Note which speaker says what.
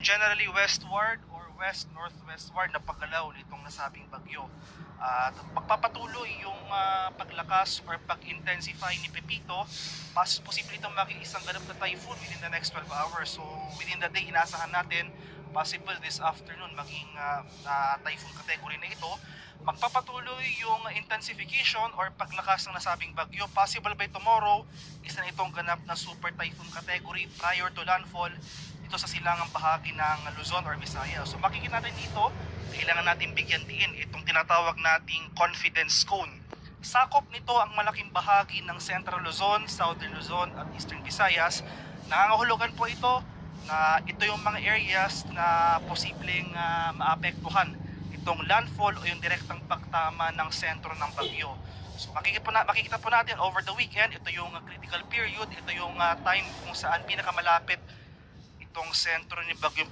Speaker 1: generally westward or west-northwestward na paggalaw nitong nasabing bagyo. At magpapatuloy yung paglakas or pag-intensify ni Pepito. Posible itong maging isang ganap na typhoon within the next 12 hours. So within the day, inaasahan natin possible this afternoon maging typhoon category na ito. Magpapatuloy yung intensification or paglakas ng nasabing bagyo. Possible by tomorrow, isa na itong ganap na super typhoon category prior to landfall dito sa silangang bahagi ng Luzon or Visayas. So makikita natin dito, kailangan natin bigyan din itong tinatawag nating confidence cone. Sakop nito ang malaking bahagi ng Central Luzon, Southern Luzon at Eastern Visayas. Nangangahulugan po ito na ito yung mga areas na posibleng maapektuhan itong landfall o yung direktang pagtama ng sentro ng bagyo. So makikita po natin over the weekend, ito yung critical period, ito yung time kung saan pinakamalapit itong sentro ni bagyong